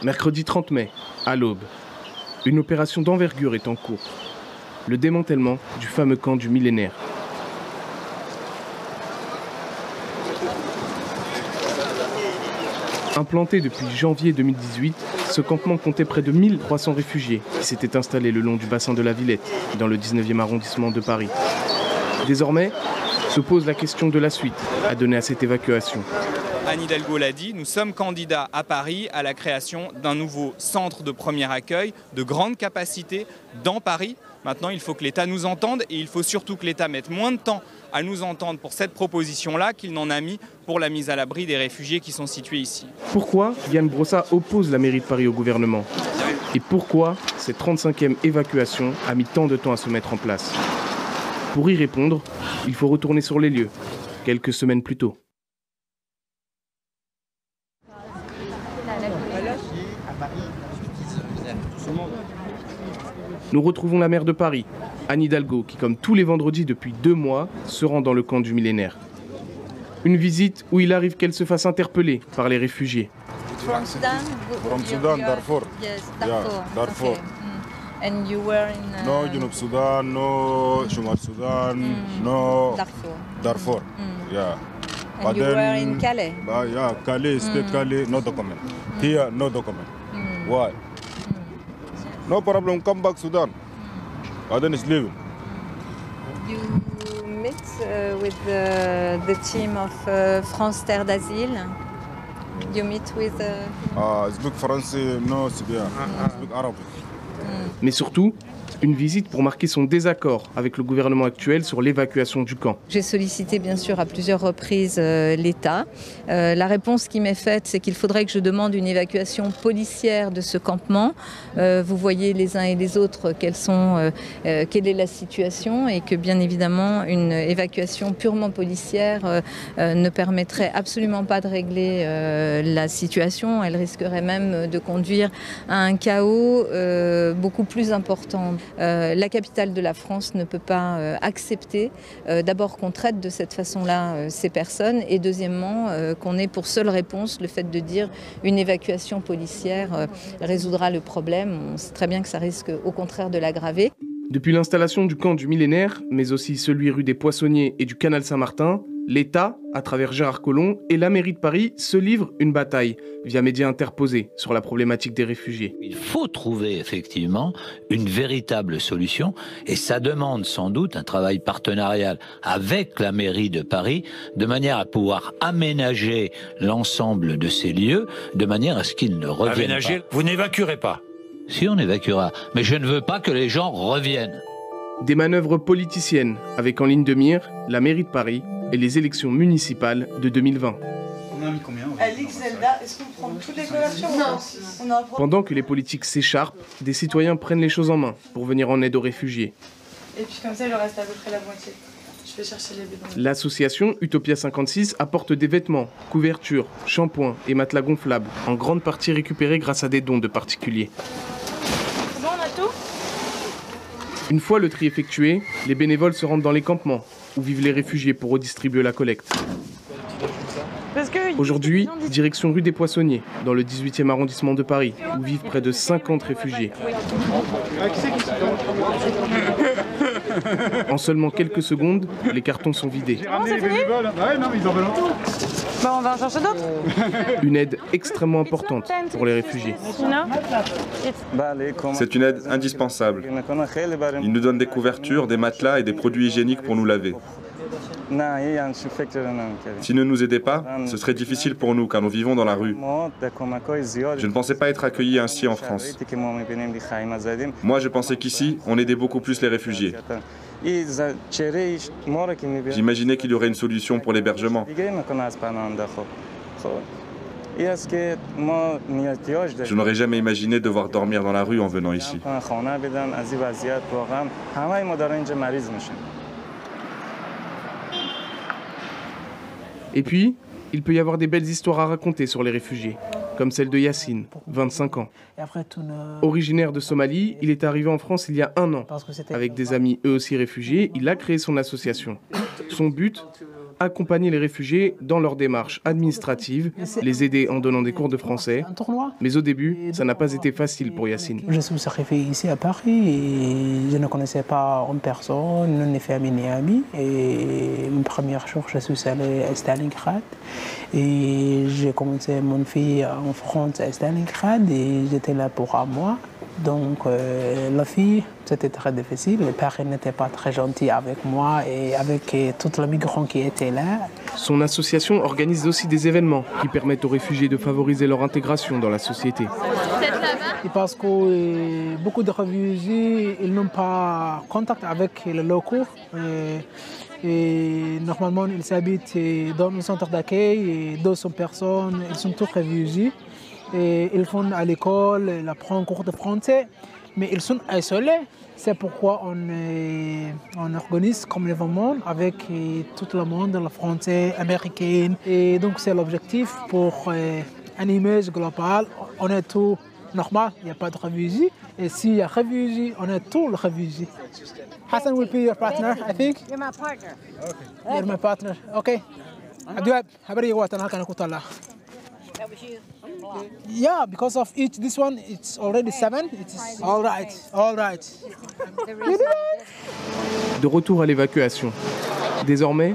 Mercredi 30 mai, à l'aube, une opération d'envergure est en cours. Le démantèlement du fameux camp du millénaire. Implanté depuis janvier 2018, ce campement comptait près de 1300 réfugiés qui s'étaient installés le long du bassin de la Villette, dans le 19e arrondissement de Paris. Désormais, se pose la question de la suite à donner à cette évacuation. Anne Hidalgo l'a dit, nous sommes candidats à Paris à la création d'un nouveau centre de premier accueil de grande capacité dans Paris. Maintenant, il faut que l'État nous entende et il faut surtout que l'État mette moins de temps à nous entendre pour cette proposition-là qu'il n'en a mis pour la mise à l'abri des réfugiés qui sont situés ici. Pourquoi Yann Brossa oppose la mairie de Paris au gouvernement? Et pourquoi cette 35e évacuation a mis tant de temps à se mettre en place? Pour y répondre, il faut retourner sur les lieux, quelques semaines plus tôt. Nous retrouvons la maire de Paris, Anne Hidalgo, qui, comme tous les vendredis depuis 2 mois, se rend dans le camp du millénaire. Une visite où il arrive qu'elle se fasse interpeller par les réfugiés. From Sudan? From Sudan, Darfur. Yes, Yeah, Darfur. Okay. And you were in... No Junub Sudan, no Shumar Sudan, no Darfur. Darfur. Yeah. And you were in Calais? Yeah, Calais, state Calais, no document. Here, no document. Why? No problem, come back Sudan. Then it's leaving. You meet with the team of France Terre d'Asile. You meet with... Speak français, no, c'est bien. Speak Arabic. Mais surtout, une visite pour marquer son désaccord avec le gouvernement actuel sur l'évacuation du camp. J'ai sollicité bien sûr à plusieurs reprises l'État. La réponse qui m'est faite, c'est qu'il faudrait que je demande une évacuation policière de ce campement. Vous voyez les uns et les autres quelle est la situation et que bien évidemment une évacuation purement policière ne permettrait absolument pas de régler la situation. Elle risquerait même de conduire à un chaos beaucoup plus important. La capitale de la France ne peut pas accepter d'abord qu'on traite de cette façon-là ces personnes et deuxièmement qu'on ait pour seule réponse le fait de dire une évacuation policière résoudra le problème. On sait très bien que ça risque au contraire de l'aggraver. Depuis l'installation du camp du millénaire, mais aussi celui rue des Poissonniers et du canal Saint-Martin, l'État, à travers Gérard Collomb et la mairie de Paris, se livrent une bataille via médias interposés sur la problématique des réfugiés. Il faut trouver effectivement une véritable solution et ça demande sans doute un travail partenarial avec la mairie de Paris de manière à pouvoir aménager l'ensemble de ces lieux de manière à ce qu'ils ne reviennent pas. Vous n'évacuerez pas? Si, on évacuera, mais je ne veux pas que les gens reviennent. Des manœuvres politiciennes avec en ligne de mire la mairie de Paris et les élections municipales de 2020. On a mis combien? Alix, Zelda, est-ce qu'on prend toutes les couvertures? Non. Pendant que les politiques s'écharpent, des citoyens prennent les choses en main pour venir en aide aux réfugiés. Et puis comme ça, il leur reste à peu près la moitié. Je vais chercher les bidons. L'association Utopia 56 apporte des vêtements, couvertures, shampoings et matelas gonflables, en grande partie récupérés grâce à des dons de particuliers. C'est bon, on a tout? Une fois le tri effectué, les bénévoles se rendent dans les campements où vivent les réfugiés pour redistribuer la collecte. Aujourd'hui, direction rue des Poissonniers, dans le 18e arrondissement de Paris, où vivent près de 50 réfugiés. En seulement quelques secondes, les cartons sont vidés. Bon, c'est fini? Bah, on va en chercher d'autres. Une aide extrêmement importante pour les réfugiés. C'est une aide indispensable. Ils nous donnent des couvertures, des matelas et des produits hygiéniques pour nous laver. S'ils ne nous aidaient pas, ce serait difficile pour nous car nous vivons dans la rue. Je ne pensais pas être accueilli ainsi en France. Moi, je pensais qu'ici, on aidait beaucoup plus les réfugiés. J'imaginais qu'il y aurait une solution pour l'hébergement. Je n'aurais jamais imaginé devoir dormir dans la rue en venant ici. Et puis, il peut y avoir des belles histoires à raconter sur les réfugiés, comme celle de Yassine, 25 ans. Originaire de Somalie, il est arrivé en France il y a 1 an. Avec des amis eux aussi réfugiés, il a créé son association. Son but, accompagner les réfugiés dans leurs démarches administratives, les aider en donnant des cours de français. Mais au début, ça n'a pas été facile pour Yacine. Je suis arrivé ici à Paris et je ne connaissais pas en personne, ni famille ni amis. Et mon premier jour, je suis allé à Stalingrad et j'ai commencé mon fille en France à Stalingrad et j'étais là pour un mois. Donc la fille, c'était très difficile. Les parents n'étaient pas très gentils avec moi et avec tous les migrants qui étaient là. Son association organise aussi des événements qui permettent aux réfugiés de favoriser leur intégration dans la société. Et parce que beaucoup de réfugiés n'ont pas contact avec les locaux. Et normalement, ils habitent dans un centre d'accueil et 200 personnes, ils sont tous réfugiés. Et ils vont à l'école, ils apprennent cours de français, mais ils sont isolés. C'est pourquoi on organise comme événement avec tout le monde, le français, américain. Et donc c'est l'objectif pour une image globale. On est tout normal, il n'y a pas de réfugiés. Et s'il y a réfugiés, on est tous les réfugiés. Hassan will be your partner, I think. You're my partner. Okay. You're my partner. Okay. Abdul, habari watan halkan ku tala. That was you. Yeah, because of each, this one, it's already 7. It's all right, all right. De retour à l'évacuation. Désormais,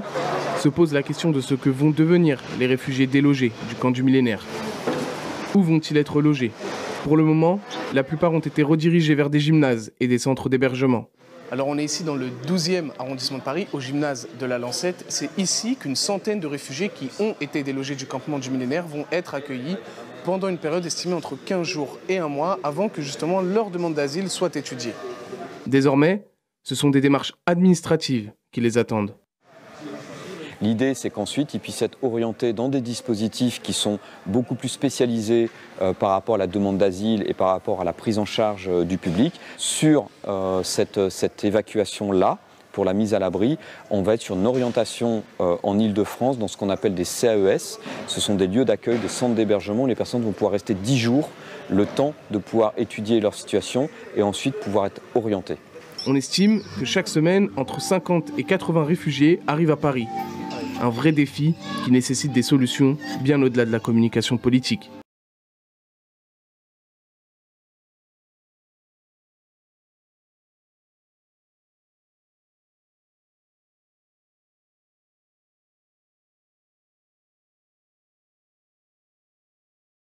se pose la question de ce que vont devenir les réfugiés délogés du camp du millénaire. Où vont-ils être logés? Pour le moment, la plupart ont été redirigés vers des gymnases et des centres d'hébergement. Alors on est ici dans le 12e arrondissement de Paris, au gymnase de la Lancette. C'est ici qu'une centaine de réfugiés qui ont été délogés du campement du millénaire vont être accueillis pendant une période estimée entre 15 jours et un mois avant que justement leur demande d'asile soit étudiée. Désormais, ce sont des démarches administratives qui les attendent. L'idée, c'est qu'ensuite, ils puissent être orientés dans des dispositifs qui sont beaucoup plus spécialisés par rapport à la demande d'asile et par rapport à la prise en charge du public. Sur cette évacuation-là, pour la mise à l'abri, on va être sur une orientation en Île-de-France dans ce qu'on appelle des CAES. Ce sont des lieux d'accueil, des centres d'hébergement où les personnes vont pouvoir rester 10 jours, le temps de pouvoir étudier leur situation et ensuite pouvoir être orientées. On estime que chaque semaine, entre 50 et 80 réfugiés arrivent à Paris. Un vrai défi qui nécessite des solutions bien au-delà de la communication politique.